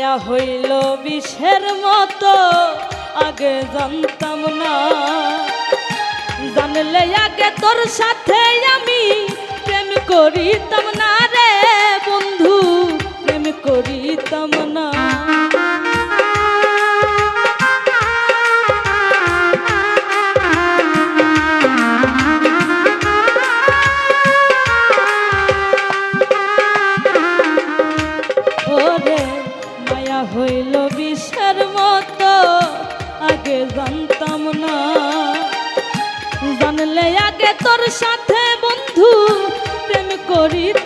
মায়া হইল বিষের মতো আগে জানতাম না, জানলে আগে তোর সাথে আমি প্রেম করিতাম না রে বন্ধু, প্রেম করিতাম না। ওরে মায়া হইল বিষের মতো আগে জানতাম না, জানলে আগে তোর সাথে বন্ধু প্রেম করিতাম